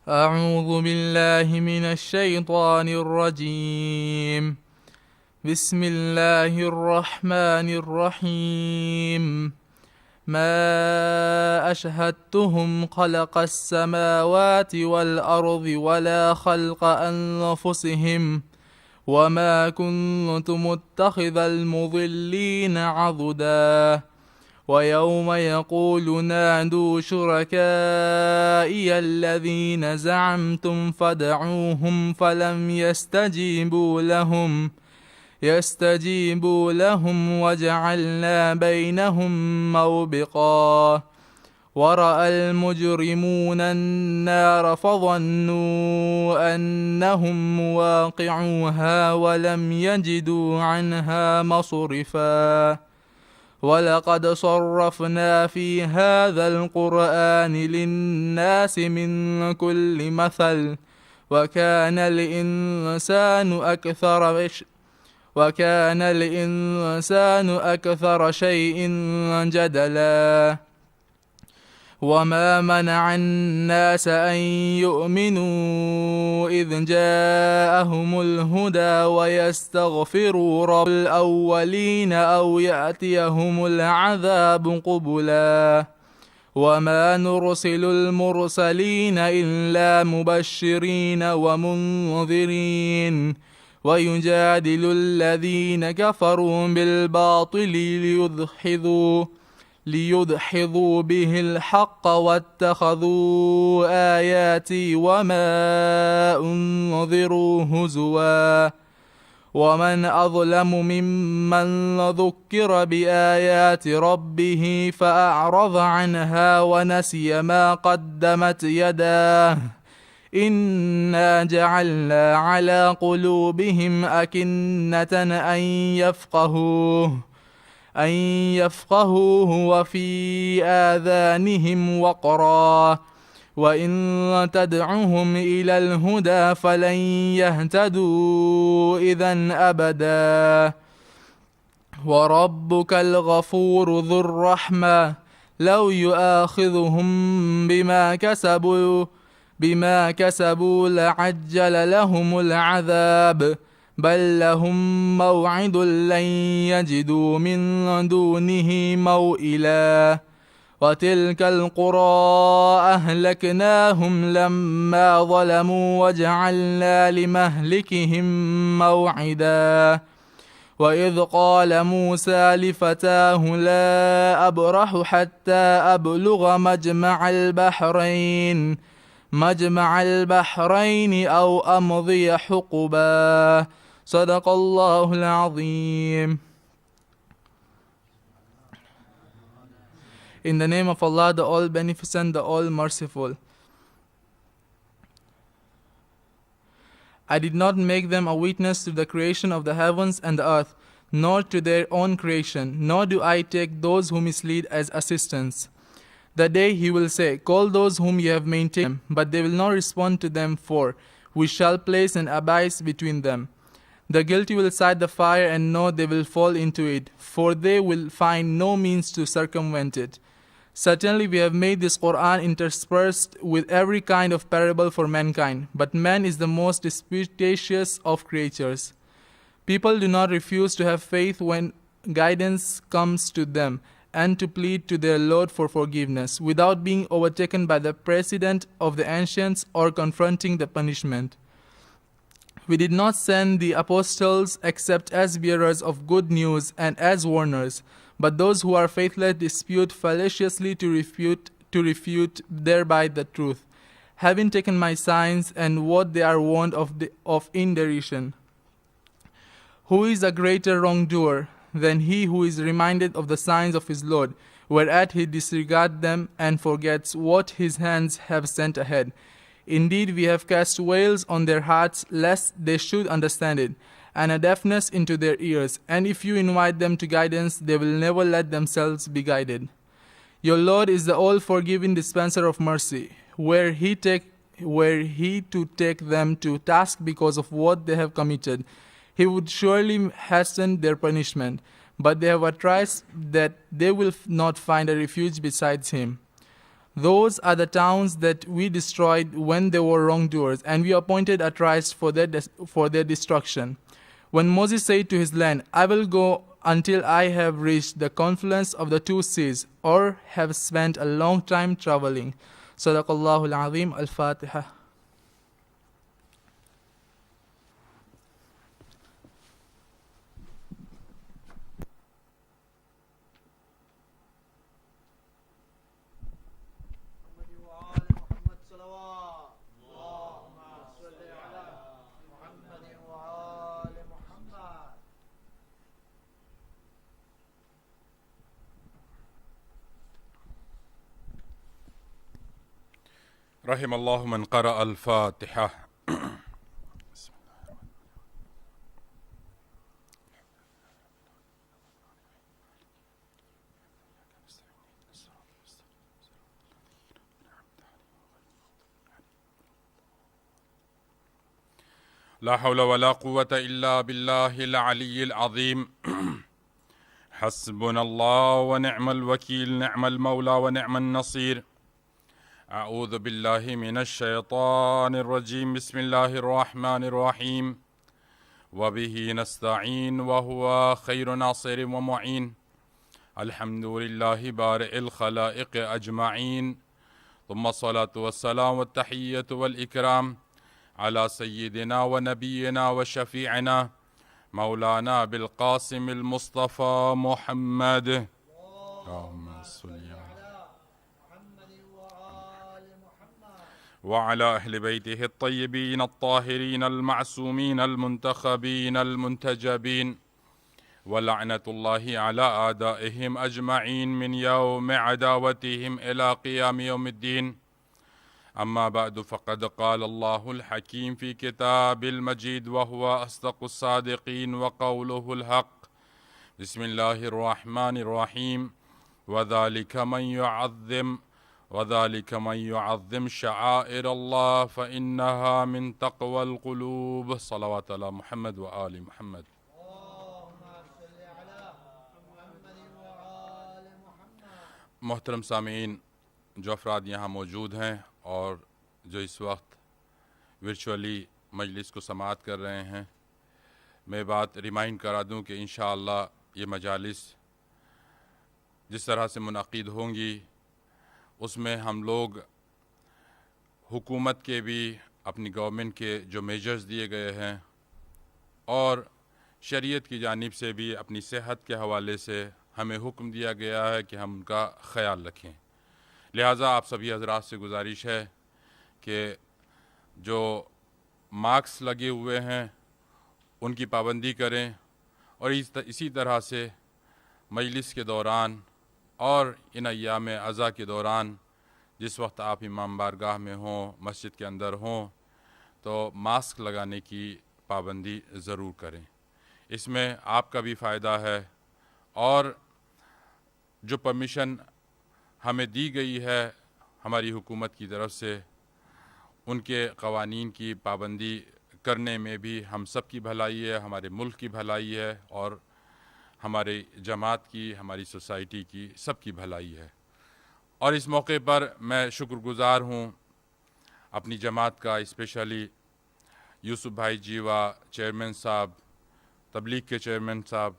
أعوذ بالله من الشيطان الرجيم. بسم الله الرحمن الرحيم. ما أشهدتهم خلق السماوات والأرض ولا خلق أنفسهم وما كنت متخذ المضلين عضدا. ويوم يقول نادوا شركائي الذين زعمتم فدعوهم فلم يستجيبوا لهم وجعلنا بينهم موبقا. ورأى المجرمون النار فظنوا أنهم مواقعوها ولم يجدوا عنها مصرفا. ولقد صرفنا في هذا القرآن للناس من كل مثل وكان الإنسان أكثر شيء جدلا. وما منع الناس أن يؤمنوا إذ جاءهم الهدى ويستغفروا رب الأولين أو يأتيهم العذاب قبلا. وما نرسل المرسلين إلا مبشرين ومنذرين ويجادل الذين كفروا بالباطل ليدحضوا به الحق واتخذوا آياتي وما أنذروا هزوا. ومن أظلم ممن ذكر بآيات ربه فأعرض عنها ونسي ما قدمت يداه. إنا جعلنا على قلوبهم أكنة أن يفقهوه وفي آذانهم وقرا وإن تدعهم إلى الهدى فلن يهتدوا إذن أبدا. وربك الغفور ذو الرحمة لو يؤاخذهم بما كسبوا لعجل لهم العذاب بل لهم موعد لن يجدوا من دونه موئلا. وتلك القرى أهلكناهم لما ظلموا وجعلنا لمهلكهم موعدا. وإذ قال موسى لفتاه لا أبرح حتى أبلغ مجمع البحرين أو أمضي حقبا. صدق الله العظيم. In the name of Allah, the All-Beneficent, the All-Merciful. I did not make them a witness to the creation of the heavens and the earth, nor to their own creation, nor do I take those who mislead as assistants. The day he will say, call those whom you have maintained, but they will not respond to them, for we shall place an abyss between them. The guilty will sight the fire and know they will fall into it, for they will find no means to circumvent it. Certainly we have made this Quran interspersed with every kind of parable for mankind, but man is the most disputatious of creatures. People do not refuse to have faith when guidance comes to them, and to plead to their Lord for forgiveness, without being overtaken by the precedent of the ancients or confronting the punishment. We did not send the apostles except as bearers of good news and as warners, but those who are faithless dispute fallaciously to refute thereby the truth, having taken my signs and what they are warned of in derision. Who is a greater wrongdoer than he who is reminded of the signs of his Lord, whereat he disregards them and forgets what his hands have sent ahead? Indeed, we have cast veils on their hearts, lest they should understand it, and a deafness into their ears, and if you invite them to guidance, they will never let themselves be guided. Your Lord is the all-forgiving dispenser of mercy, were he to take them to task because of what they have committed, he would surely hasten their punishment, but they have a trust that they will not find a refuge besides him. Those are the towns that we destroyed when they were wrongdoers, and we appointed a trust for their destruction. When Moses said to his land, I will go until I have reached the confluence of the two seas, or have spent a long time traveling. Sadaqallahu al-Azim. Al-Fatiha. رحم الله من قرأ الفاتحة. لا حول ولا قوة إلا بالله العلي العظيم. حسبنا الله ونعم الوكيل، نعم المولى ونعم النصير. أعوذ بالله من الشيطان الرجيم. بسم الله الرحمن الرحيم. وبه نستعين وهو خير ناصر ومعين. الحمد لله بارئ الخلائق أجمعين، ثم الصلاة والسلام والتحية والإكرام على سيدنا ونبينا وشفيعنا مولانا بالقاسم المصطفى محمد. اللهم صل على وعلى أهل بيته الطيبين الطاهرين المعصومين المنتخبين المنتجبين، ولعنة الله على أعدائهم أجمعين من يوم عداوتهم إلى قيام يوم الدين. أما بعد، فقد قال الله الحكيم في كتاب المجيد وهو أصدق الصادقين وقوله الحق. بسم الله الرحمن الرحيم. وذلك من يعظم شعائر الله فإنها من تقوى القلوب. صلوات على محمد وآل محمد. محترم سامعین، جو افراد یہاں موجود ہیں اور جو اس وقت ورچولی مجلس کو سماعت کر رہے ہیں، میں بات ریمائنڈ کرا دوں کہ انشاءاللہ یہ مجالس جس طرح سے منعقد ہوں گی، اس میں ہم لوگ حکومت کے بھی، اپنی گورنمنٹ کے جو میجرز دیے گئے ہیں، اور شریعت کی جانب سے بھی اپنی صحت کے حوالے سے ہمیں حکم دیا گیا ہے کہ ہم ان کا خیال رکھیں۔ لہٰذا آپ سبھی حضرات سے گزارش ہے کہ جو ماسک لگے ہوئے ہیں ان کی پابندی کریں، اور اسی طرح سے مجلس کے دوران اور ان ایام عزا کے دوران جس وقت آپ امام بارگاہ میں ہوں، مسجد کے اندر ہوں، تو ماسک لگانے کی پابندی ضرور کریں۔ اس میں آپ کا بھی فائدہ ہے، اور جو پرمیشن ہمیں دی گئی ہے ہماری حکومت کی طرف سے، ان کے قوانین کی پابندی کرنے میں بھی ہم سب کی بھلائی ہے، ہمارے ملک کی بھلائی ہے، اور ہمارے جماعت کی، ہماری سوسائٹی کی، سب کی بھلائی ہے۔ اور اس موقع پر میں شکر گزار ہوں اپنی جماعت کا، اسپیشلی یوسف بھائی جیوا چیئرمین صاحب، تبلیغ کے چیئرمین صاحب،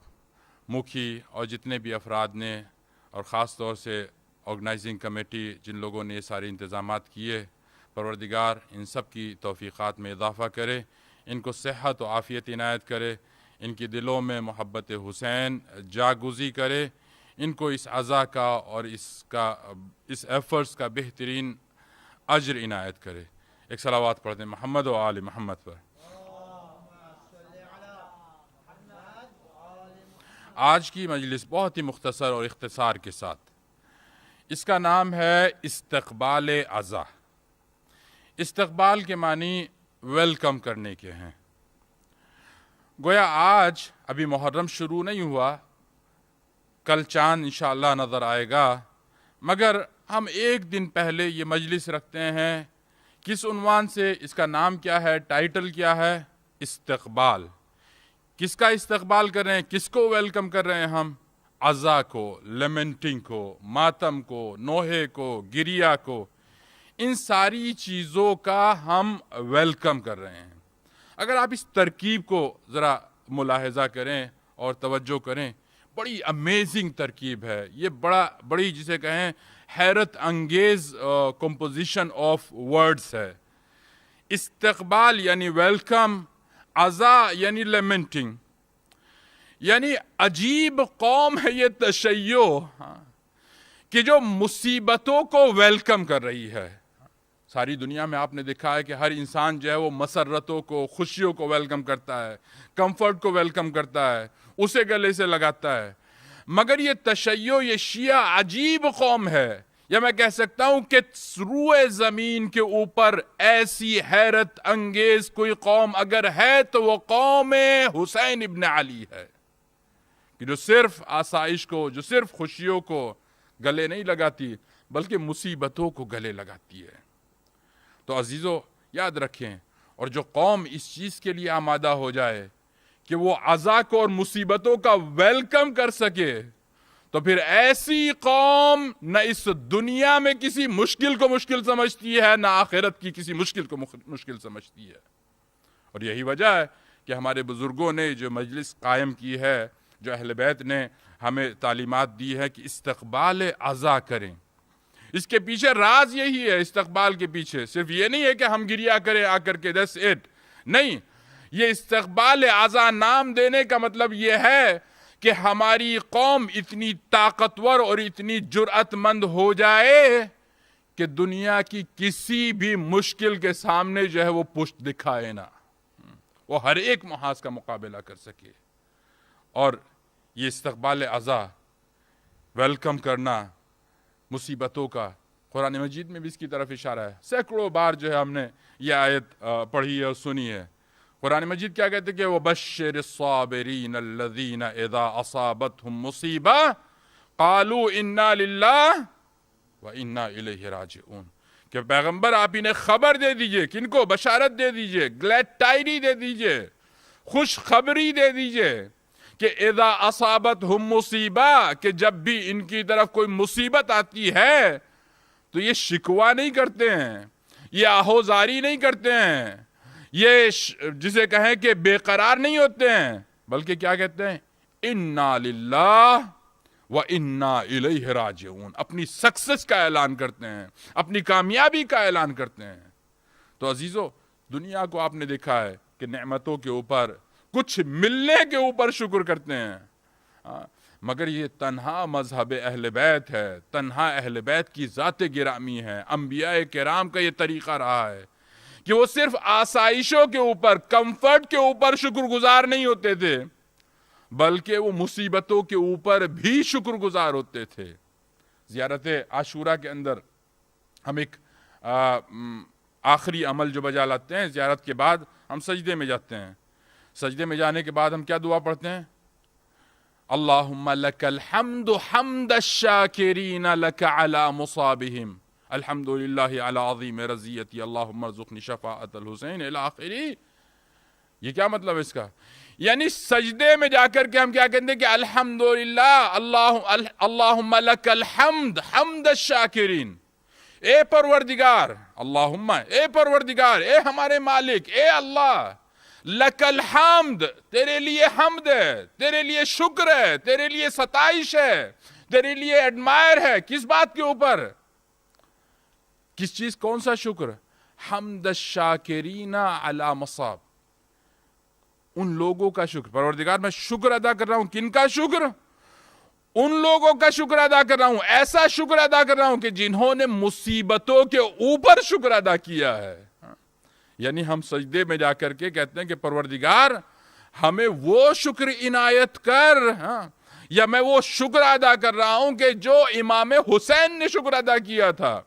مکھی، اور جتنے بھی افراد نے، اور خاص طور سے آرگنائزنگ کمیٹی جن لوگوں نے یہ سارے انتظامات کیے، پروردگار ان سب کی توفیقات میں اضافہ کرے، ان کو صحت و عافیت عنایت کرے، ان کی دلوں میں محبت حسین جاگزی کرے، ان کو اس عزا کا اور اس ایفرٹس کا بہترین اجر عنایت کرے۔ ایک صلوات پڑھتے ہیں محمد و آل محمد پر۔ آج کی مجلس بہت ہی مختصر اور اختصار کے ساتھ، اس کا نام ہے استقبال عزا۔ استقبال کے معنی ویلکم کرنے کے ہیں۔ گویا آج ابھی محرم شروع نہیں ہوا، کل چاند انشاءاللہ نظر آئے گا، مگر ہم ایک دن پہلے یہ مجلس رکھتے ہیں۔ کس عنوان سے؟ اس کا نام کیا ہے، ٹائٹل کیا ہے؟ استقبال۔ کس کا استقبال کر رہے ہیں؟ کس کو ویلکم کر رہے ہیں ہم؟ عزا کو، لیمنٹنگ کو، ماتم کو، نوحے کو، گریہ کو، ان ساری چیزوں کا ہم ویلکم کر رہے ہیں۔ اگر آپ اس ترکیب کو ذرا ملاحظہ کریں اور توجہ کریں، بڑی امیزنگ ترکیب ہے یہ، بڑی جسے کہیں حیرت انگیز کمپوزیشن آف ورڈز ہے۔ استقبال یعنی ویلکم، عزا یعنی لیمنٹنگ، یعنی عجیب قوم ہے یہ تشیع کہ جو مصیبتوں کو ویلکم کر رہی ہے۔ ساری دنیا میں آپ نے دیکھا ہے کہ ہر انسان جو ہے وہ مسرتوں کو، خوشیوں کو ویلکم کرتا ہے، کمفرٹ کو ویلکم کرتا ہے، اسے گلے سے لگاتا ہے، مگر یہ تشیع، یہ شیعہ عجیب قوم ہے، یا میں کہہ سکتا ہوں کہ روئے زمین کے اوپر ایسی حیرت انگیز کوئی قوم اگر ہے تو وہ قوم حسین ابن علی ہے، کہ جو صرف آسائش کو، جو صرف خوشیوں کو گلے نہیں لگاتی بلکہ مصیبتوں کو گلے لگاتی ہے۔ تو عزیزو یاد رکھیں، اور جو قوم اس چیز کے لیے آمادہ ہو جائے کہ وہ عزا کو اور مصیبتوں کا ویلکم کر سکے، تو پھر ایسی قوم نہ اس دنیا میں کسی مشکل کو مشکل سمجھتی ہے، نہ آخرت کی کسی مشکل کو مشکل سمجھتی ہے۔ اور یہی وجہ ہے کہ ہمارے بزرگوں نے جو مجلس قائم کی ہے، جو اہل بیت نے ہمیں تعلیمات دی ہے کہ استقبال عزا کریں، اس کے پیچھے راز یہی ہے۔ استقبال کے پیچھے صرف یہ نہیں ہے کہ ہم گریہ کریں آ کر کے، that's it، نہیں، یہ استقبال عزا نام دینے کا مطلب یہ ہے کہ ہماری قوم اتنی طاقتور اور اتنی جرأت مند ہو جائے کہ دنیا کی کسی بھی مشکل کے سامنے جو ہے وہ پشت دکھائے نہ، وہ ہر ایک محاذ کا مقابلہ کر سکے۔ اور یہ استقبال عزا، ویلکم کرنا مصیبتوں کا، قرآن مجید میں بھی اس کی طرف اشارہ ہے۔ سینکڑوں بار جو ہے ہم نے یہ آیت پڑھی ہے اور سنی ہے۔ قرآن مجید کیا کہتے ہیں کہ وَبَشِّرِ الصَّابِرِينَ الَّذِينَ إِذَا أَصَابَتْهُمْ مُصِيبَةٌ قَالُوا إِنَّا لِلَّهِ وَإِنَّا إِلَيْهِ رَاجِعُونَ، کہ پیغمبر آپ انہیں خبر دے دیجئے، کن کو؟ بشارت دے دیجئے، گلیڈ ٹائری دے دیجئے، خوش خبری دے دیجئے کہ اذا اصابتہم مصیبہ، کہ جب بھی ان کی طرف کوئی مصیبت آتی ہے تو یہ شکوہ نہیں کرتے ہیں، یہ آہوزاری نہیں کرتے ہیں، یہ جسے کہیں کہ بے قرار نہیں ہوتے ہیں، بلکہ کیا کہتے ہیں؟ اِنَّا لِلَّهِ وَإِنَّا إِلَيْهِ رَاجِعُونَ، اپنی سکسس کا اعلان کرتے ہیں، اپنی کامیابی کا اعلان کرتے ہیں۔ تو عزیزو، دنیا کو آپ نے دیکھا ہے کہ نعمتوں کے اوپر، کچھ ملنے کے اوپر شکر کرتے ہیں، مگر یہ تنہا مذہب اہل بیت ہے، تنہا اہل بیت کی ذات گرامی ہے۔ انبیاء کرام کا یہ طریقہ رہا ہے کہ وہ صرف آسائشوں کے اوپر، کمفرٹ کے اوپر شکر گزار نہیں ہوتے تھے، بلکہ وہ مصیبتوں کے اوپر بھی شکر گزار ہوتے تھے۔ زیارت عاشورہ کے اندر ہم ایک آخری عمل جو بجا لاتے ہیں، زیارت کے بعد ہم سجدے میں جاتے ہیں۔ سجدے میں جانے کے بعد ہم کیا دعا پڑھتے ہیں؟ اللہم لک الحمد حمد الشاکرین لک علی مصابہم، الحمدللہ علی عظیم رضیتی، اللہم ارزقنی شفاعت الحسین الی آخری۔ یہ کیا مطلب ہے اس کا؟ یعنی سجدے میں جا کر کے ہم کیا کہتے ہیں کہ الحمدللہ، اللہم لک الحمد حمد الشاکرین، اے پروردگار، اللہم اے پروردگار، اے ہمارے مالک، اے اللہ، لک الحمد، تیرے لیے حمد ہے، تیرے لیے شکر ہے، تیرے لیے ستائش ہے، تیرے لیے ایڈمائر ہے۔ کس بات کے اوپر؟ کس چیز؟ کون سا شکر؟ حمد الشاکرین علی مصاب، ان لوگوں کا شکر۔ پروردگار میں شکر ادا کر رہا ہوں، کن کا شکر؟ ان لوگوں کا شکر ادا کر رہا ہوں، ایسا شکر ادا کر رہا ہوں کہ جنہوں نے مصیبتوں کے اوپر شکر ادا کیا ہے۔ یعنی ہم سجدے میں جا کر کے کہتے ہیں کہ پروردگار ہمیں وہ شکر عنایت کر، یا میں وہ شکر ادا کر رہا ہوں کہ جو امام حسین نے شکر ادا کیا تھا؟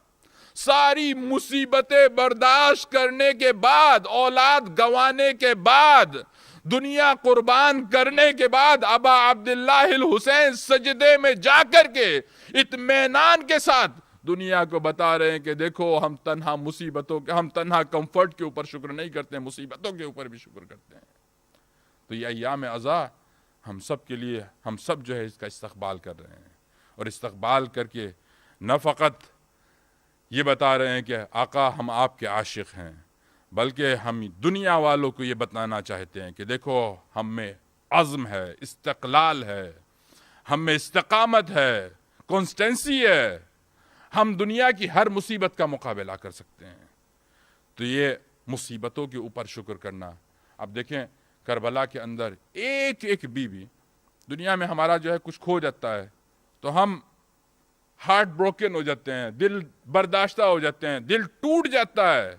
ساری مصیبتیں برداشت کرنے کے بعد، اولاد گنوانے کے بعد، دنیا قربان کرنے کے بعد، ابا عبداللہ الحسین سجدے میں جا کر کے اطمینان کے ساتھ دنیا کو بتا رہے ہیں کہ دیکھو ہم تنہا مصیبتوں کے، ہم تنہا کمفرٹ کے اوپر شکر نہیں کرتے ہیں، مصیبتوں کے اوپر بھی شکر کرتے ہیں۔ تو یہ ایام عزا ہم سب کے لیے، ہم سب جو ہے اس کا استقبال کر رہے ہیں، اور استقبال کر کے نہ فقط یہ بتا رہے ہیں کہ آقا ہم آپ کے عاشق ہیں، بلکہ ہم دنیا والوں کو یہ بتانا چاہتے ہیں کہ دیکھو ہم میں عزم ہے، استقلال ہے، ہم میں استقامت ہے، کانسٹنسی ہے، ہم دنیا کی ہر مصیبت کا مقابلہ کر سکتے ہیں۔ تو یہ مصیبتوں کے اوپر شکر کرنا۔ اب دیکھیں کربلا کے اندر ایک ایک بیوی، دنیا میں ہمارا جو ہے کچھ کھو جاتا ہے تو ہم ہارٹ بروکن ہو جاتے ہیں، دل برداشتہ ہو جاتے ہیں، دل ٹوٹ جاتا ہے،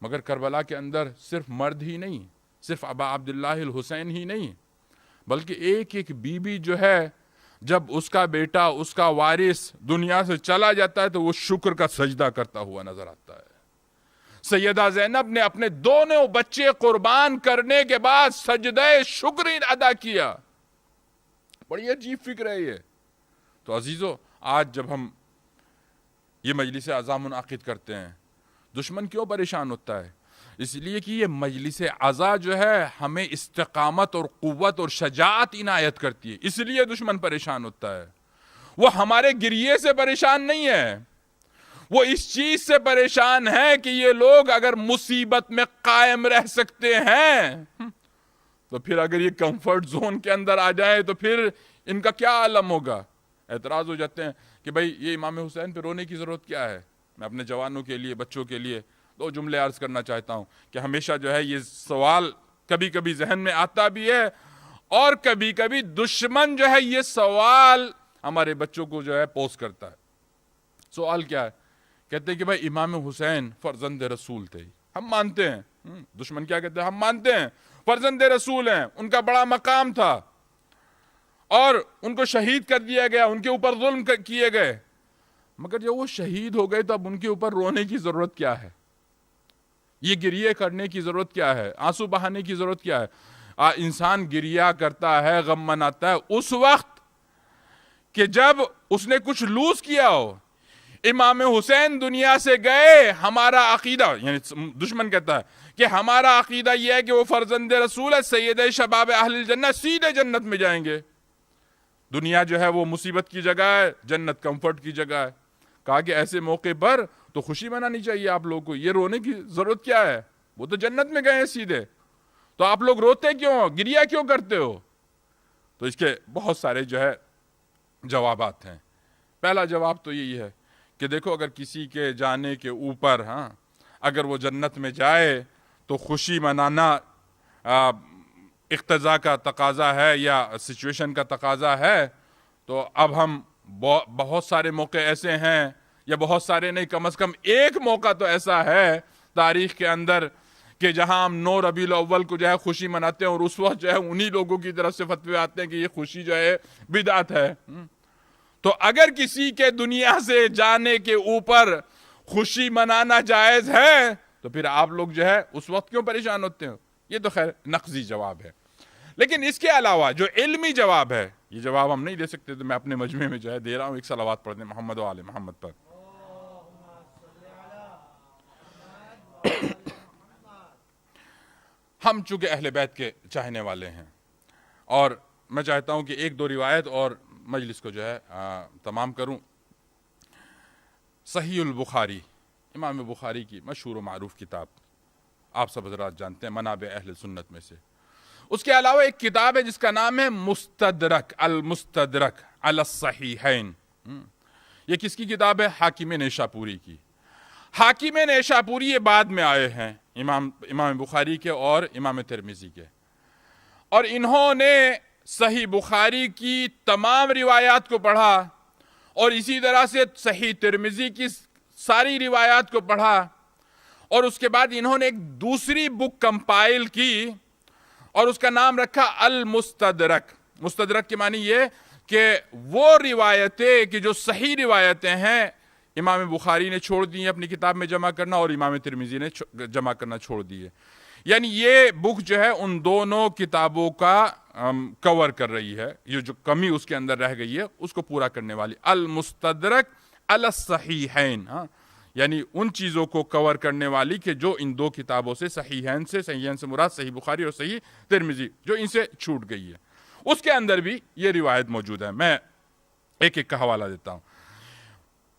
مگر کربلا کے اندر صرف مرد ہی نہیں، صرف ابا عبداللہ الحسین ہی نہیں، بلکہ ایک ایک بیوی جو ہے جب اس کا بیٹا، اس کا وارث دنیا سے چلا جاتا ہے تو وہ شکر کا سجدہ کرتا ہوا نظر آتا ہے۔ سیدہ زینب نے اپنے دونوں بچے قربان کرنے کے بعد سجدہ شکر ادا کیا۔ بڑی عجیب فکر ہے یہ۔ تو عزیزو، آج جب ہم یہ مجلس عزا منعقد کرتے ہیں، دشمن کیوں پریشان ہوتا ہے؟ اس لیے کہ یہ مجلس عزا جو ہے ہمیں استقامت اور قوت اور شجاعت عنایت کرتی ہے، اس لیے دشمن پریشان ہوتا ہے۔ وہ ہمارے گریے سے پریشان نہیں ہے، وہ اس چیز سے پریشان ہے کہ یہ لوگ اگر مصیبت میں قائم رہ سکتے ہیں تو پھر اگر یہ کمفرٹ زون کے اندر آ جائے تو پھر ان کا کیا عالم ہوگا۔ اعتراض ہو جاتے ہیں کہ بھائی یہ امام حسین پہ رونے کی ضرورت کیا ہے۔ میں اپنے جوانوں کے لیے، بچوں کے لیے دو جملے عرض کرنا چاہتا ہوں کہ ہمیشہ جو ہے یہ سوال کبھی کبھی ذہن میں آتا بھی ہے، اور کبھی کبھی دشمن جو ہے یہ سوال ہمارے بچوں کو جو ہے پوز کرتا ہے۔ سوال کیا ہے؟ کہتے ہیں کہ بھائی امام حسین فرزند رسول تھے، ہم مانتے ہیں۔ دشمن کیا کہتے ہیں؟ ہم مانتے ہیں فرزند رسول ہیں، ان کا بڑا مقام تھا اور ان کو شہید کر دیا گیا، ان کے اوپر ظلم کیے گئے، مگر جب وہ شہید ہو گئے تو اب ان کے اوپر رونے کی ضرورت کیا ہے؟ یہ گریہ کرنے کی ضرورت کیا ہے؟ آنسو بہانے کی ضرورت کیا ہے؟ انسان گریہ کرتا ہے، غم مناتا ہے اس وقت کہ جب اس نے کچھ لوز کیا ہو۔ امام حسین دنیا سے گئے، ہمارا عقیدہ، یعنی دشمن کہتا ہے کہ ہمارا عقیدہ یہ ہے کہ وہ فرزند رسول ہے، سید شباب اہل الجنہ، سیدھے جنت میں جائیں گے۔ دنیا جو ہے وہ مصیبت کی جگہ ہے، جنت کمفرٹ کی جگہ ہے۔ کہا کہ ایسے موقع پر تو خوشی منانی چاہیے آپ لوگوں کو، یہ رونے کی ضرورت کیا ہے؟ وہ تو جنت میں گئے ہیں سیدھے، تو آپ لوگ روتے کیوں ہو، گریہ کیوں کرتے ہو؟ تو اس کے بہت سارے جو ہے جوابات ہیں۔ پہلا جواب تو یہی ہے کہ دیکھو اگر کسی کے جانے کے اوپر اگر وہ جنت میں جائے تو خوشی منانا اقتضاء کا تقاضا ہے یا سچویشن کا تقاضا ہے، تو اب ہم بہت سارے موقع ایسے ہیں، یا بہت سارے نہیں، کم از کم ایک موقع تو ایسا ہے تاریخ کے اندر کہ جہاں ہم 9 ربیع الاول کو جو ہے خوشی مناتے ہیں، اور اس وقت جو ہے انہی لوگوں کی طرف سے فتوے آتے ہیں کہ یہ خوشی جو ہے بدعت ہے۔ تو اگر کسی کے دنیا سے جانے کے اوپر خوشی منانا جائز ہے تو پھر آپ لوگ جو ہے اس وقت کیوں پریشان ہوتے ہیں؟ یہ تو خیر نقضی جواب ہے۔ لیکن اس کے علاوہ جو علمی جواب ہے، یہ جواب ہم نہیں دے سکتے، تو میں اپنے مجمع میں جو ہے دے رہا ہوں۔ ایک صلوات پڑھ دیں محمد و آل محمد پر۔ ہم چونکہ اہل بیت کے چاہنے والے ہیں، اور میں چاہتا ہوں کہ ایک دو روایت اور مجلس کو جو ہے تمام کروں۔ صحیح البخاری، امام بخاری کی مشہور و معروف کتاب، آپ سب حضرات جانتے ہیں، منابع اہل سنت میں سے۔ اس کے علاوہ ایک کتاب ہے جس کا نام ہے مستدرک، المستدرک علی الصحیحین۔ یہ کس کی کتاب ہے؟ حاکم نیشاپوری کی۔ حاکم نیشاپوری یہ بعد میں آئے ہیں امام بخاری کے اور امام ترمذی کے، اور انہوں نے صحیح بخاری کی تمام روایات کو پڑھا، اور اسی طرح سے صحیح ترمذی کی ساری روایات کو پڑھا، اور اس کے بعد انہوں نے ایک دوسری بک کمپائل کی اور اس کا نام رکھا المستدرک۔ مستدرک کے معنی یہ کہ وہ روایتیں کہ جو صحیح روایتیں ہیں امام بخاری نے چھوڑ دی ہیں اپنی کتاب میں جمع کرنا، اور امام ترمذی نے جمع کرنا چھوڑ دی ہے. یعنی یہ بک جو ہے ان دونوں کتابوں کا کور کر رہی ہے، یہ جو کمی اس کے اندر رہ گئی ہے اس کو پورا کرنے والی. المستدرک علی الصحیحین، یعنی ان چیزوں کو کور کرنے والی کہ جو ان دو کتابوں سے صحیحین سے مراد صحیح بخاری اور صحیح ترمذی جو ان سے چھوٹ گئی ہے. اس کے اندر بھی یہ روایت موجود ہے. میں ایک ایک کا حوالہ دیتا ہوں.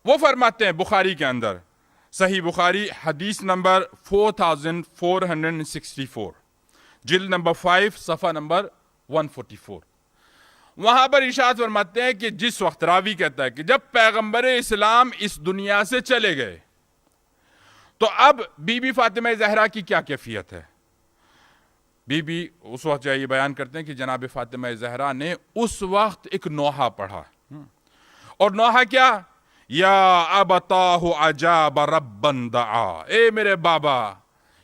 وہ فرماتے ہیں بخاری کے اندر، صحیح بخاری حدیث نمبر 4464، جلد نمبر 5 صفحہ نمبر 144، وہاں پر ارشاد فرماتے ہیں کہ جس وقت، راوی کہتا ہے کہ جب پیغمبر اسلام اس دنیا سے چلے گئے تو اب بی بی فاطمہ زہرا کی کیا کیفیت ہے. بی بی اس وقت جو یہ بیان کرتے ہیں کہ جناب فاطمہ زہرا نے اس وقت ایک نوحہ پڑھا، اور نوحہ کیا؟ یا ابتاہ عجاب ربن دعا، اے میرے بابا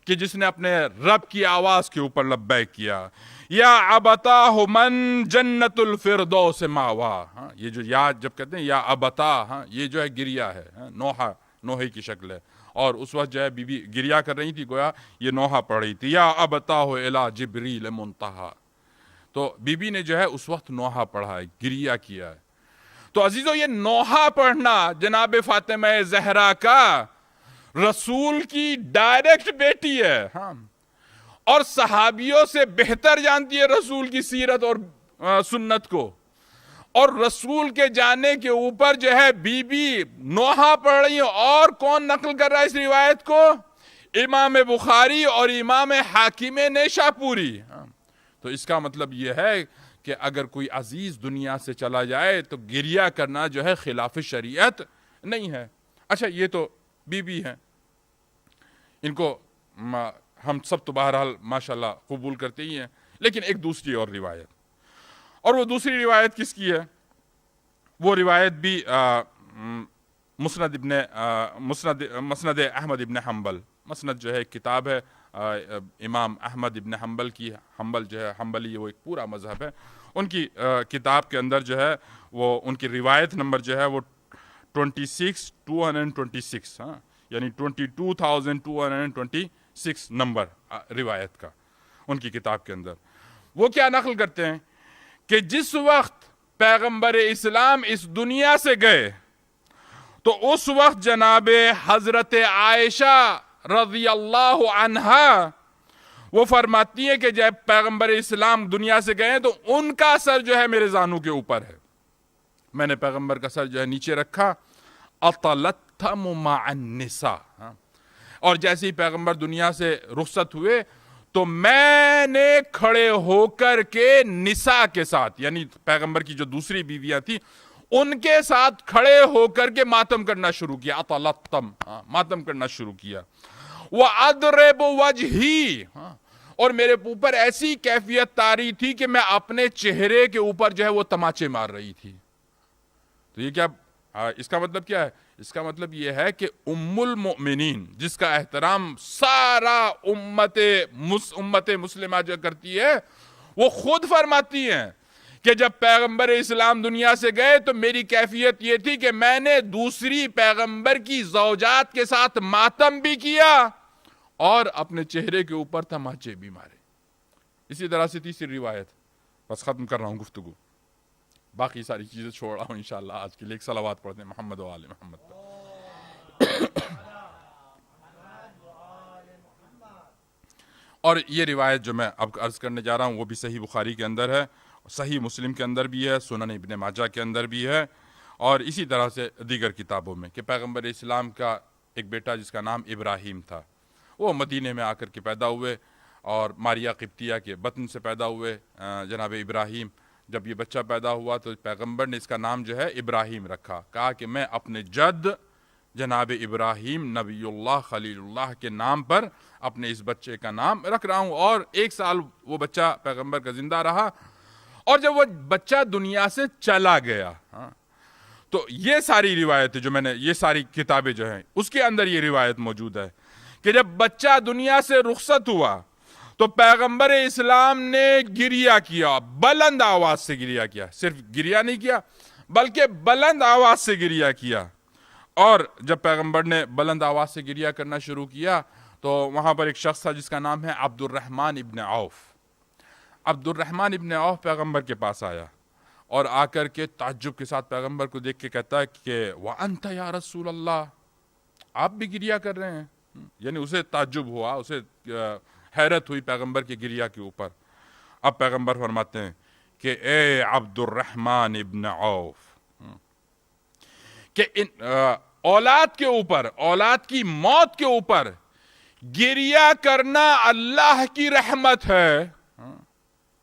کہ جس نے اپنے رب کی آواز کے اوپر لبیک کیا. یا ابتاہ من جنت الفردوس ماوا، یہ جو یا جب کہتے ہیں یا ابتا، یہ جو ہے گریا ہے، نوحے کی شکل ہے. اور اس وقت جو ہے بی بی گریا کر رہی تھی، گویا یہ نوحہ پڑھ رہی تھی. یا ابتاہ الی جبریل منتہا، تو بی بی نے جو ہے اس وقت نوحہ پڑھا ہے، گریا کیا ہے. تو عزیزو یہ نوحہ پڑھنا جناب فاطمہ زہرا کا رسول کی ڈائریکٹ بیٹی ہے، اور صحابیوں سے بہتر جانتی ہے رسول کی سیرت اور سنت کو، اور رسول کے جانے کے اوپر جو ہے بی بی نوحہ پڑھ رہی ہیں. اور کون نقل کر رہا ہے اس روایت کو؟ امام بخاری اور امام حاکم نیشاپوری. تو اس کا مطلب یہ ہے کہ اگر کوئی عزیز دنیا سے چلا جائے تو گریہ کرنا جو ہے خلاف شریعت نہیں ہے. اچھا یہ تو بی بی ہیں، ان کو ہم سب تو بہرحال ماشاءاللہ قبول کرتے ہی ہیں، لیکن ایک دوسری اور روایت، اور وہ دوسری روایت کس کی ہے؟ وہ روایت بھی مسند احمد ابن حنبل، مسند جو ہے ایک کتاب ہے امام احمد ابن حنبل کی. حنبل جو ہے حنبلی وہ ایک پورا مذہب ہے. ان کی کتاب کے اندر جو ہے وہ ان کی روایت نمبر جو ہے وہ 26226، یعنی 22,226 نمبر روایت کا ان کی کتاب کے اندر. وہ کیا نقل کرتے ہیں کہ جس وقت پیغمبر اسلام اس دنیا سے گئے تو اس وقت جناب حضرت عائشہ رضی اللہ عنہا وہ فرماتی ہیں کہ جب پیغمبر اسلام دنیا سے گئے تو ان کا سر جو ہے میرے زانو کے اوپر ہے. میں نے پیغمبر کا سر جو ہے نیچے رکھا، اطلتم مع النساء، اور جیسے ہی پیغمبر دنیا سے رخصت ہوئے تو میں نے کھڑے ہو کر کے نساء کے ساتھ، یعنی پیغمبر کی جو دوسری بیویاں تھیں ان کے ساتھ کھڑے ہو کر کے ماتم کرنا شروع کیا. اطلتم، ماتم کرنا شروع کیا. وَأَضْرِبُ وَجْهِي، اور میرے اوپر ایسی کیفیت طاری تھی کہ میں اپنے چہرے کے اوپر جو ہے وہ تماچے مار رہی تھی. تو یہ کیا اس کا مطلب کیا ہے؟ اس کا مطلب یہ ہے کہ ام المؤمنین جس کا احترام سارا امت مسلمہ جو کرتی ہے، وہ خود فرماتی ہیں کہ جب پیغمبر اسلام دنیا سے گئے تو میری کیفیت یہ تھی کہ میں نے دوسری پیغمبر کی زوجات کے ساتھ ماتم بھی کیا اور اپنے چہرے کے اوپر تماچے بھی مارے. اسی طرح سے تیسری روایت، بس ختم کر رہا ہوں گفتگو، باقی ساری چیزیں چھوڑ رہا ہوں انشاءاللہ. آج کے لیے ایک صلوات پڑھتے ہیں محمد و آل محمد پر. اور یہ روایت جو میں اب عرض کرنے جا رہا ہوں وہ بھی صحیح بخاری کے اندر ہے، صحیح مسلم کے اندر بھی ہے، سنن ابن ماجہ کے اندر بھی ہے، اور اسی طرح سے دیگر کتابوں میں، کہ پیغمبر اسلام کا ایک بیٹا جس کا نام ابراہیم تھا، وہ مدینے میں آ کر کے پیدا ہوئے اور ماریا قبطیہ کے بطن سے پیدا ہوئے جناب ابراہیم. جب یہ بچہ پیدا ہوا تو پیغمبر نے اس کا نام جو ہے ابراہیم رکھا. کہا کہ میں اپنے جد جناب ابراہیم نبی اللہ خلیل اللہ کے نام پر اپنے اس بچے کا نام رکھ رہا ہوں. اور 1 سال وہ بچہ پیغمبر کا زندہ رہا، اور جب وہ بچہ دنیا سے چلا گیا تو یہ ساری روایتیں جو میں نے، یہ ساری کتابیں جو ہیں اس کے اندر یہ روایت موجود ہے کہ جب بچہ دنیا سے رخصت ہوا تو پیغمبر اسلام نے گریہ کیا، بلند آواز سے گریہ کیا، صرف گریہ نہیں کیا بلکہ بلند آواز سے گریہ کیا. اور جب پیغمبر نے بلند آواز سے گریہ کرنا شروع کیا تو وہاں پر ایک شخص تھا جس کا نام ہے عبد الرحمن ابن عوف. عبد الرحمن ابن عوف پیغمبر کے پاس آیا اور آ کر کے تعجب کے ساتھ پیغمبر کو دیکھ کے کہتا ہے کہ وَأَنْتَ یا رسول اللہ، آپ بھی گریہ کر رہے ہیں. یعنی اسے تعجب ہوا، اسے حیرت ہوئی پیغمبر کی گریہ کے اوپر. اب پیغمبر فرماتے ہیں کہ اے عبد الرحمن ابن عوف، کہ اولاد کے اوپر، اولاد کی موت کے اوپر گریہ کرنا اللہ کی رحمت ہے.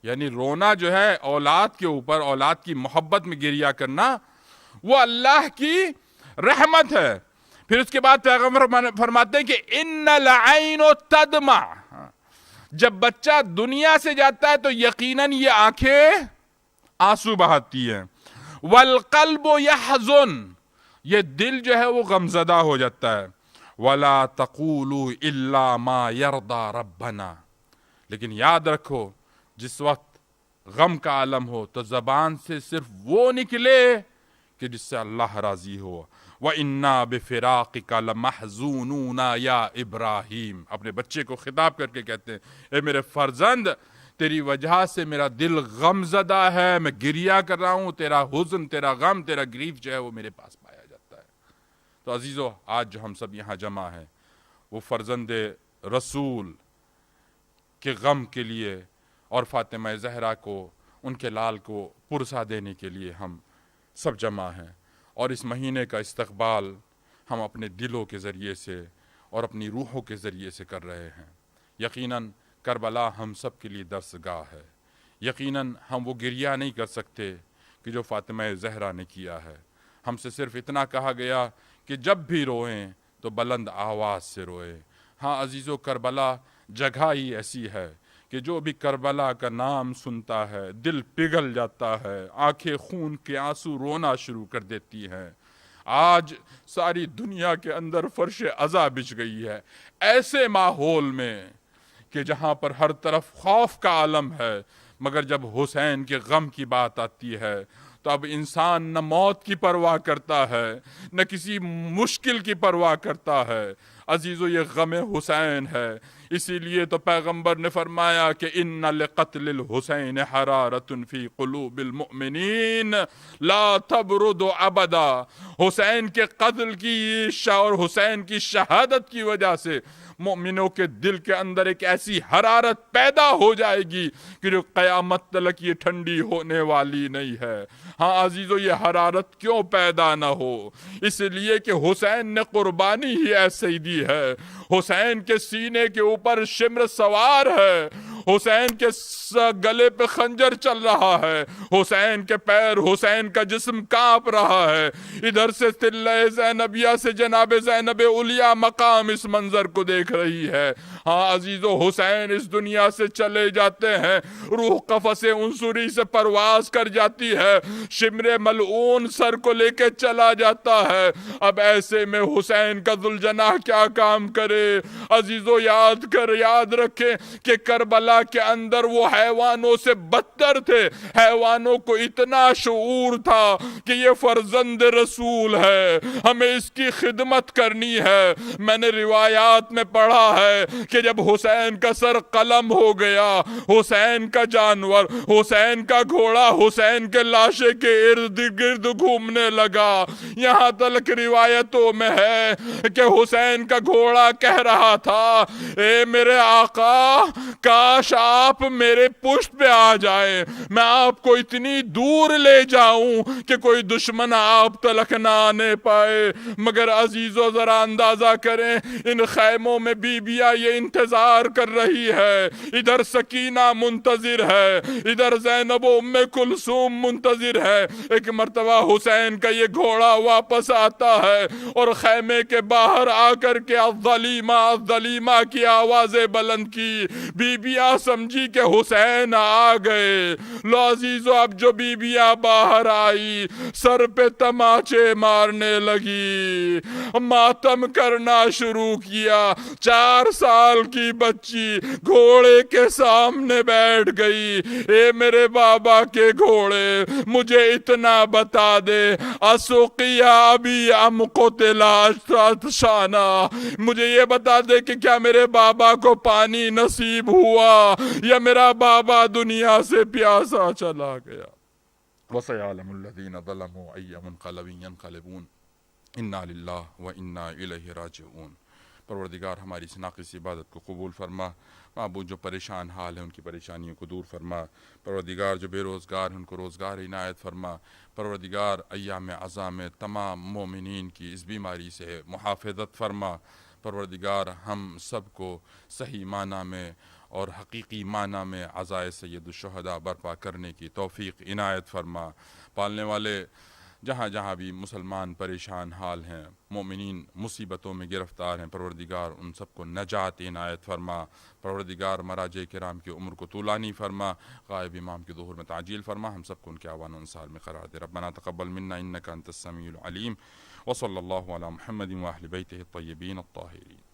یعنی رونا جو ہے اولاد کے اوپر، اولاد کی محبت میں گریہ کرنا، وہ اللہ کی رحمت ہے. پھر اس کے بعد پیغمبر فرماتے ہیں کہ ان العین تدمع، جب بچہ دنیا سے جاتا ہے تو یقیناً یہ آنکھیں آنسو بہاتی ہیں. والقلب یحزن، یہ دل جو ہے وہ غمزدہ ہو جاتا ہے. ولا تقولوا الا ما يرضى ربنا، لیکن یاد رکھو جس وقت غم کا عالم ہو تو زبان سے صرف وہ نکلے کہ جس سے اللہ راضی ہو. وَإِنَّا بِفِرَاقِكَ لَمَحْزُونُونَ یا ابراہیم، اپنے بچے کو خطاب کر کے کہتے ہیں اے میرے فرزند، تیری وجہ سے میرا دل غم زدہ ہے، میں گریہ کر رہا ہوں، تیرا حزن، تیرا غم، تیرا گریف جو ہے وہ میرے پاس پایا جاتا ہے. تو عزیزو، آج جو ہم سب یہاں جمع ہیں وہ فرزند رسول کے غم کے لیے اور فاطمہ زہرا کو، ان کے لال کو پرسا دینے کے لیے ہم سب جمع ہیں. اور اس مہینے کا استقبال ہم اپنے دلوں کے ذریعے سے اور اپنی روحوں کے ذریعے سے کر رہے ہیں. یقیناً کربلا ہم سب کے لیے درس گاہ ہے. یقیناً ہم وہ گریہ نہیں کر سکتے کہ جو فاطمہ زہرا نے کیا ہے. ہم سے صرف اتنا کہا گیا کہ جب بھی روئیں تو بلند آواز سے روئیں. ہاں عزیزو، کربلا جگہ ہی ایسی ہے کہ جو بھی کربلا کا نام سنتا ہے دل پگھل جاتا ہے، آنکھیں خون کے آنسو رونا شروع کر دیتی ہیں. آج ساری دنیا کے اندر فرش عزا بچھ گئی ہے ایسے ماحول میں کہ جہاں پر ہر طرف خوف کا عالم ہے، مگر جب حسین کے غم کی بات آتی ہے تو اب انسان نہ موت کی پرواہ کرتا ہے نہ کسی مشکل کی پرواہ کرتا ہے. عزیزو، یہ غم حسین ہے. اسی لیے تو پیغمبر نے فرمایا کہ ان لقتل الحسین حرارۃ فی قلوب المؤمنین لا تبرد ابدا. حسین کے قتل کی اور حسین کی شہادت کی وجہ سے مومنوں کے دل کے اندر ایک ایسی حرارت پیدا ہو جائے گی کہ جو قیامت تلک یہ ٹھنڈی ہونے والی نہیں ہے. ہاں عزیزو، یہ حرارت کیوں پیدا نہ ہو؟ اس لیے کہ حسین نے قربانی ہی ایسے ہی دی ہے. حسین کے سینے کے اوپر شمر سوار ہے، حسین کے گلے پہ خنجر چل رہا ہے، حسین کے پیر، حسین کا جسم کانپ رہا ہے. ادھر سے طلہ زینبیہ سے جناب زینب علیہ مقام اس منظر کو دیکھ رہی ہے. ہاں عزیزو، حسین اس دنیا سے چلے جاتے ہیں، روح قفس عنصری سے پرواز کر جاتی ہے، شمر ملعون سر کو لے کے چلا جاتا ہے. اب ایسے میں حسین کا ذوالجناح کیا کام کرے؟ عزیزو، یاد رکھیں کہ کربلا کے اندر وہ حیوانوں سے بدتر تھے. حیوانوں کو اتنا شعور تھا کہ یہ فرزند رسول ہے، ہمیں اس کی خدمت کرنی ہے. میں نے روایات میں پڑھا ہے کہ جب حسین کا سر قلم ہو گیا، حسین کا جانور، حسین کا گھوڑا حسین کے لاشے کے ارد گرد گھومنے لگا. یہاں تک روایتوں میں ہے کہ حسین کا گھوڑا کہہ رہا تھا اے میرے آقا، کاش آپ میرے پشت پہ آ جائیں، میں آپ کو اتنی دور لے جاؤں کہ کوئی دشمن آپ تلک نہ آنے پائے. مگر عزیزو، ذرا اندازہ کریں، ان خیموں میں بیبیاں یہ انتظار کر رہی ہے. ادھر سکینہ منتظر ہے، ادھر زینب و ام کلثوم منتظر ہے. ایک مرتبہ حسین کا یہ گھوڑا واپس آتا ہے اور خیمے کے باہر آ کر کے الظلیمہ الظلیمہ کی آوازیں بلند کی. بیبیاں سمجھی کہ حسین آ گئے. لو عزیزو اب جو بیویاں باہر آئی سر پہ تماچے مارنے لگی, ماتم کرنا شروع کیا. 4 سال کی بچی گھوڑے کے سامنے بیٹھ گئی. اے میرے بابا کے گھوڑے مجھے اتنا بتا دے, اسقیا ابی ام قتلا عطشانا, مجھے یہ بتا دے کہ کیا میرے بابا کو پانی نصیب ہوا یا میرا بابا دنیا سے پیاسا چلا گیا. وَسَيَعْلَمُ الَّذِينَ ظَلَمُوا أَيَّ مُنْقَلَبٍ يَنْقَلِبُونَ اِنَّا لِلَّهِ وَإِنَّا إِلَيْهِ رَاجِعُونَ. پروردگار ہماری اس ناقص عبادت کو قبول فرما. معبود جو پریشان حال ہیں ان کی پریشانیوں کو دور فرما. پروردگار جو بے روزگار ہیں ان کو روزگار عنایت فرما. پروردگار ایام عزا میں تمام مومنین کی اس بیماری سے محافظت فرما. پروردگار ہم سب کو صحیح معنی میں اور حقیقی معنی میں عزائے سید الشہداء برپا کرنے کی توفیق عنایت فرما. پالنے والے جہاں جہاں بھی مسلمان پریشان حال ہیں, مومنین مصیبتوں میں گرفتار ہیں, پروردگار ان سب کو نجات عنایت فرما. پروردگار مراجع کرام کی عمر کو طولانی فرما. غائب امام کے ظہور میں تعجیل فرما. ہم سب کو ان کے اعوان و انصار میں قرار دے. ربنا تقبل منا انک انت السمیع العلیم. وصلی اللہ علی محمد واہل بیتہ الطیبین الطاہرین.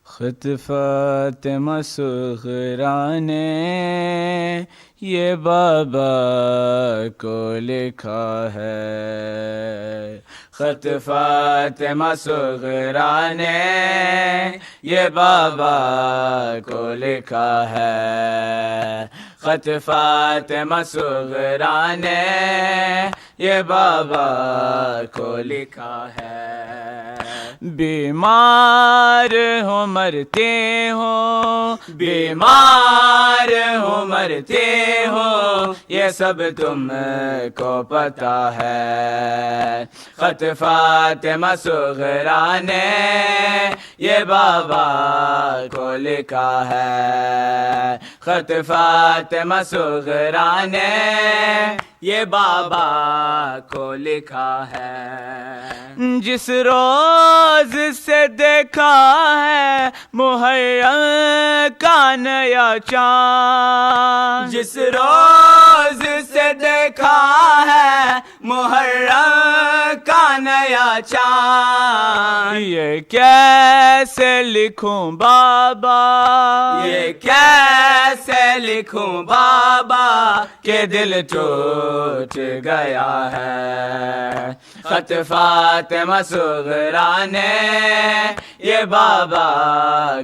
خط فاطمہ صغرا نے یہ بابا کو لکھا ہے. خط فاطمہ صغرا نے یہ بابا کو لکھا ہے. خط فاطمہ صغرا نے یہ بابا کو لکھا ہے. بیمار ہو مرتے ہو, بیمار ہو مرتے ہو, یہ سب تم کو پتہ ہے. خط فاطمہ صغرا نے یہ بابا کو لکھا ہے. خط فاطمہ صغرا نے یہ بابا کو لکھا ہے. جس روز سے دیکھا ہے محرم کا نیا چاند, جس روز سے دیکھا ہے محرم کا نیا چاند, یہ کیسے لکھوں بابا, یہ کیسے لکھوں بابا کہ دل ٹوٹ گیا ہے. خط فاطمہ صغرا نے یہ بابا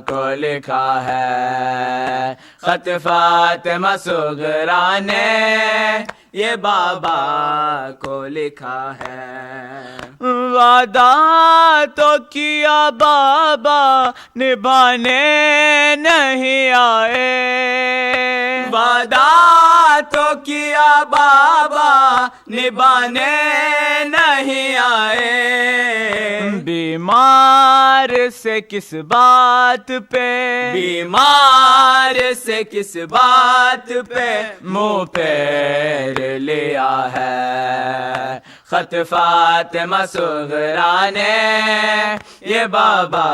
کو لکھا ہے. خط فاطمہ صغرا نے یہ بابا کو لکھا ہے. وعدہ تو کیا بابا نبھانے نہیں آئے, وعدہ تو کیا بابا نبھانے نہیں آئے. بیمار سے کس بات پہ, بیمار سے کس بات پہ منہ پیر لیا ہے. خط فاطمہ صغرا نے یہ بابا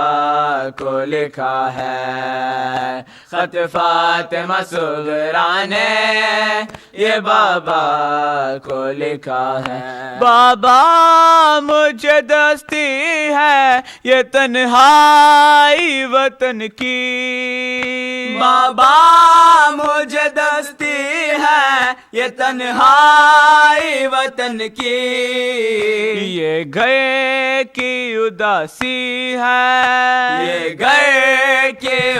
کو لکھا ہے. خط فاطمہ صغرا نے یہ بابا کو لکھا ہے. بابا مجھے دستی ہے یہ تنہائی وطن کی, بابا مجھے دستی ہے یہ تنہائی وطن کی. یہ گئے کی اداسی ہے, یہ گئے کی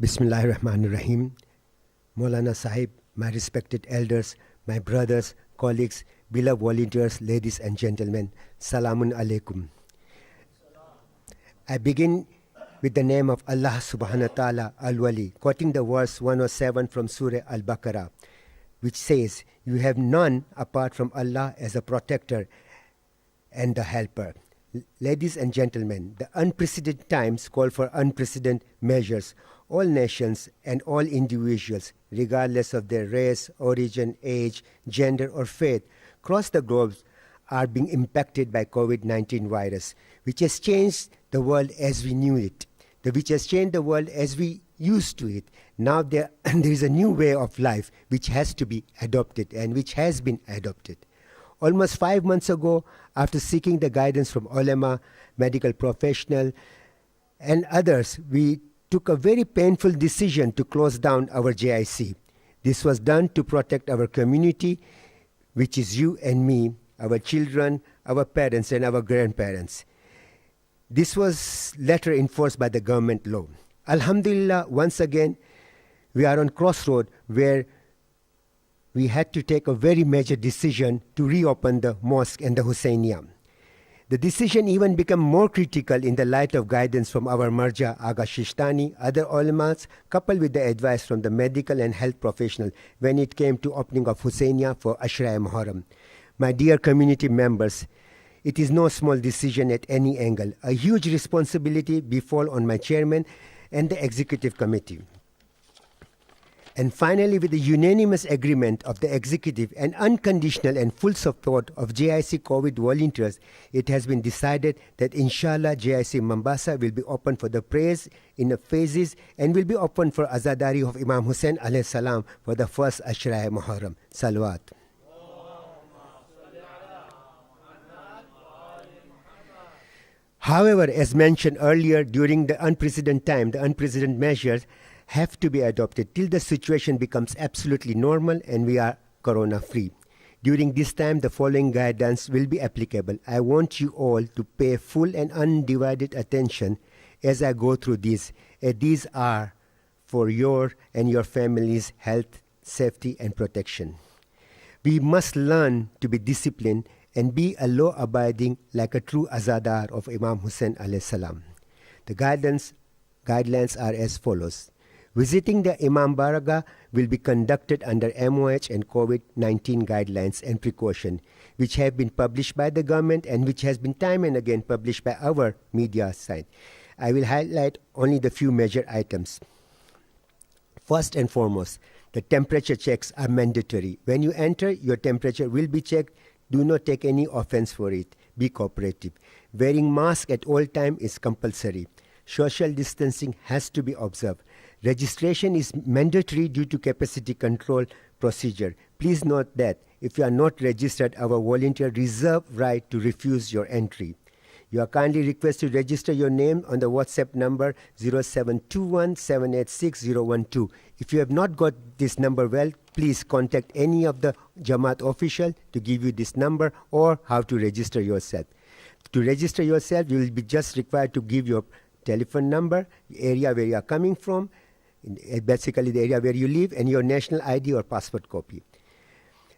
Bismillahirrahmanirrahim. Maulana Sahib, my respected elders, my brothers, colleagues, beloved volunteers, ladies and gentlemen, Salamun Alaikum. I begin with the name of Allah subhanahu wa ta'ala al-Wali, quoting the verse 107 from Surah Al-Baqarah, which says, "You have none apart from Allah as a protector and the helper." Ladies and gentlemen, the unprecedented times call for unprecedented measures. All nations and all individuals, regardless of their race, origin, age, gender or faith, across the globe are being impacted by COVID-19 virus, which has changed the world as we knew it, which has changed the world as we used to it. Now there is a new way of life which has to be adopted and which has been adopted. Almost 5 months ago, after seeking the guidance from ulama, medical professionals, and others, we took a very painful decision to close down our JIC. This was done to protect our community, which is you and me, our children, our parents, and our grandparents. This was later enforced by the government law. Alhamdulillah, once again, we are on crossroad where we had to take a very major decision to reopen the mosque and the Husainiyah. The decision even became more critical in the light of guidance from our Marja, Aghaz-E-Muharram, other ulamas, coupled with the advice from the medical and health professionals when it came to opening of Husainiyah for Aghaz-E-Muharram. My dear community members, it is no small decision at any angle. A huge responsibility befall on my chairman and the executive committee. And finally, with the unanimous agreement of the executive and unconditional and full support of JIC COVID volunteers, it has been decided that inshallah JIC Mombasa will be open for the prayers in the phases and will be open for Azadari of Imam Hussain alayhi salam for the first Aghaz-E-Muharram. Salawat. However, as mentioned earlier, during the unprecedented time, the unprecedented measures have to be adopted till the situation becomes absolutely normal and we are corona-free. During this time, the following guidance will be applicable. I want you all to pay full and undivided attention as I go through these. These are for your and your family's health, safety, and protection. We must learn to be disciplined and be a law-abiding like a true azadar of Imam Hussain alayhi salam. The guidelines are as follows. Visiting the Imam Baragah will be conducted under MOH and COVID-19 guidelines and precaution, which have been published by the government and which has been time and again published by our media site. I will highlight only the few major items. First and foremost, the temperature checks are mandatory. When you enter, your temperature will be checked. Do not take any offense for it. Be cooperative. Wearing mask at all time is compulsory. Social distancing has to be observed. Registration is mandatory due to capacity control procedure. Please note that if you are not registered, our volunteer reserve right to refuse your entry. You are kindly requested to register your name on the WhatsApp number 0721-786-012. If you have not got this number well, please contact any of the Jamaat official to give you this number or how to register yourself. To register yourself, you will be just required to give your telephone number, area where you are coming from, basically the area where you live, and your national ID or passport copy.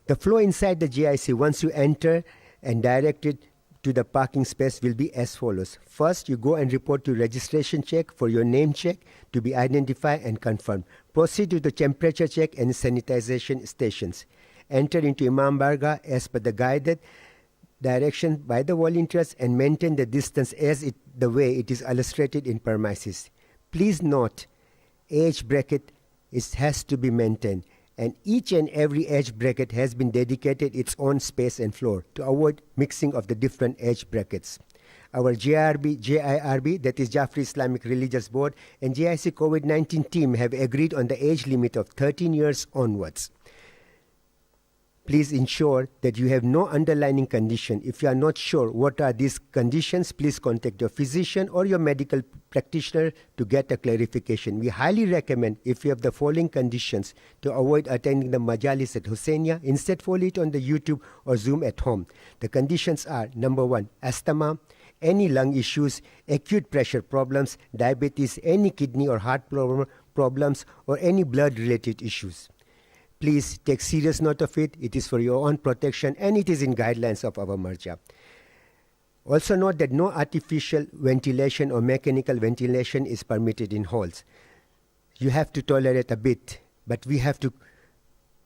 The flow inside the JIC once you enter and directed to the parking space will be as follows. First, you go and report to registration check for your name check to be identified and confirmed. Proceed to the temperature check and sanitization stations. Enter into Imam Baragah as per the guided direction by the volunteers and maintain the distance as the way it is illustrated in premises. Please note, age bracket has to be maintained, and each and every age bracket has been dedicated its own space and floor to avoid mixing of the different age brackets. Our JIRB, that is Jafri Islamic Religious Board, and JIC COVID-19 team have agreed on the age limit of 13 years onwards. Please ensure that you have no underlying condition. If you are not sure what are these conditions, please contact your physician or your medical practitioner to get a clarification. We highly recommend, if you have the following conditions, to avoid attending the Majlis at Husseiniya. Instead, follow it on the YouTube or Zoom at home. The conditions are, number 1, asthma, any lung issues, acute pressure problems, diabetes, any kidney or heart problems, or any blood-related issues. Please take serious note of it. It is for your own protection and it is in guidelines of our marja. Also note that no artificial ventilation or mechanical ventilation is permitted in halls. You have to tolerate a bit, but we have to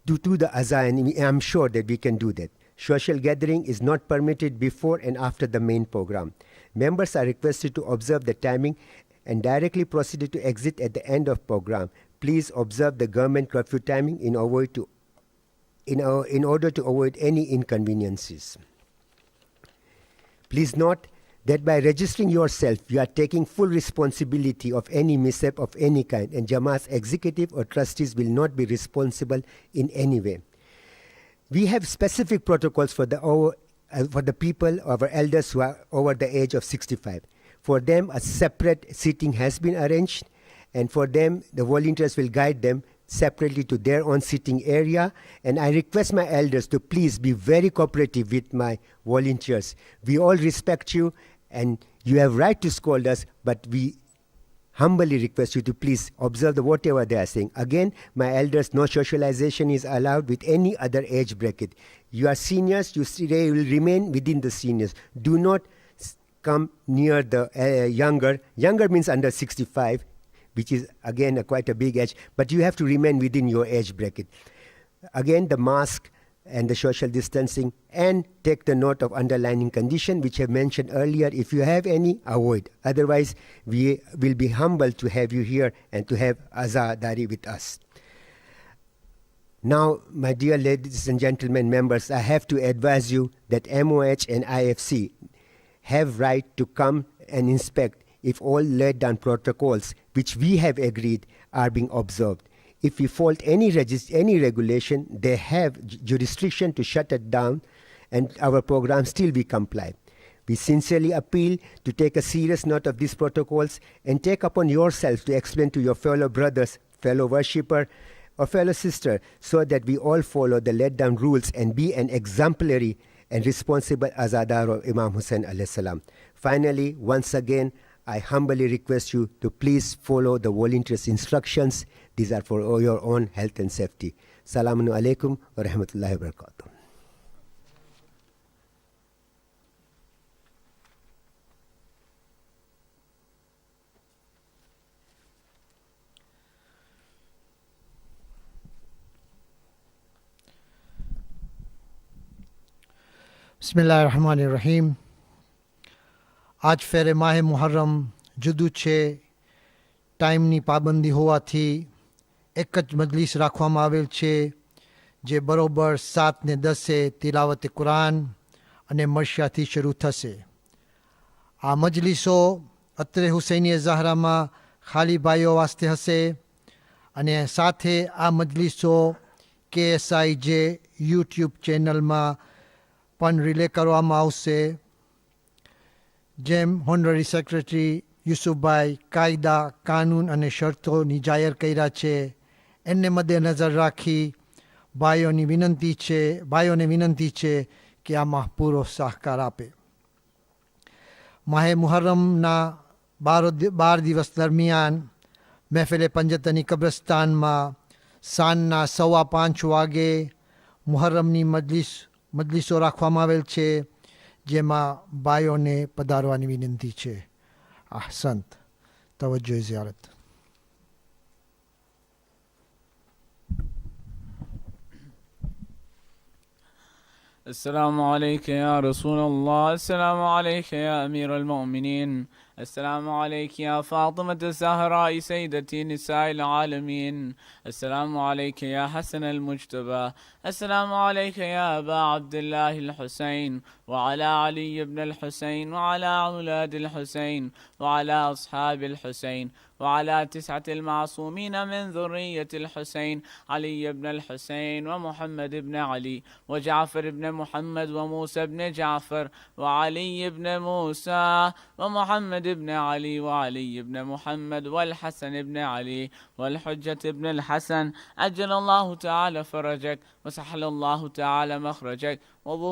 do the azan, and I'm sure that we can do that. Social gathering is not permitted before and after the main program. Members are requested to observe the timing and directly proceeded to exit at the end of program. Please observe the government curfew timing in order to avoid any inconveniences. Please note that by registering yourself, you are taking full responsibility of any mishap of any kind, and Jamaat's executive or trustees will not be responsible in any way. We have specific protocols for the people, our elders who are over the age of 65. For them, a separate seating has been arranged, and for them, the volunteers will guide them separately to their own sitting area. And I request my elders to please be very cooperative with my volunteers. We all respect you, and you have right to scold us, but we humbly request you to please observe whatever they are saying. Again, my elders, no socialization is allowed with any other age bracket. You are seniors, they will remain within the seniors. Do not come near the younger. Younger means under 65. Which is again quite a big age, but you have to remain within your age bracket. Again, the mask and the social distancing, and take the note of underlying condition which I mentioned earlier. If you have any, avoid. Otherwise, we will be humbled to have you here and to have Azadari with us. Now, my dear ladies and gentlemen members, I have to advise you that MOH and IFC have right to come and inspect if all laid down protocols which we have agreed are being observed. If we fault any regulation, they have jurisdiction to shut it down, and our program still be complied. We sincerely appeal to take a serious note of these protocols and take upon yourself to explain to your fellow brothers, fellow worshipper, or fellow sister, so that we all follow the laid down rules and be an exemplary and responsible Azadar of Imam Hussain alayhi salam. Finally, once again, I humbly request you to please follow the volunteers' instructions. These are for your own health and safety. Salamun alaikum wa rahmatullahi wa barakatuh. Bismillah Rahman Rahim. આજ ફેરે માહ Muharrem જુદું છે. ટાઈમની પાબંદી હોવાથી એક જ મજલિસ રાખવામાં આવેલ છે, જે બરોબર 7:10 તિલાવત કુરાન અને મરશિયાથી શરૂ થશે. આ મજલિસો અત્રે હુસૈની ઝહરામાં ખાલી ભાઈઓ વાસ્તે હશે, અને સાથે આ મજલિસો KSI જે યુટ્યુબ ચેનલમાં પણ રિલે કરવામાં આવશે. જેમ હોનરરી સેક્રેટરી યુસુફભાઈ કાયદા, કાનૂન અને શરતોની જાહેર કર્યા છે, એને મદ્દેનજર રાખી ભાઈઓને વિનંતી છે કે આમાં પૂરો સહકાર આપે. માહે મુહર્રમના 12 દિવસ દરમિયાન મહેફિલ પંજતની કબ્રસ્તાનમાં સાંજના 5:15 વાગે મુહર્રમની મજલિસો રાખવામાં આવેલ છે, જેમાં ભાઈઓને પધારવાની વિનંતી છે. અહસંત. તવજ્જો ઝિયારત. السلام عليك يا رسول الله، السلام عليك يا أمير المؤمنين، السلام عليك يا فاطمة الزهراء سيدتي نساء العالمين، السلام عليك يا حسن المجتبى، السلام عليك يا أبا عبد الله الحسين، وعلى علي بن الحسين، وعلى أولاد الحسين، وعلى أصحاب الحسين، وعلى 9 المعصومين من ذرية الحسين، علي بن الحسين ومحمد بن علي وجعفر بن محمد وموسى بن جعفر وعلي بن موسى ومحمد بن علي وعلي بن محمد والحسن بن علي والحجة بن الحسن، أجل الله تعالى فرجك وسهل الله تعالى مخرجك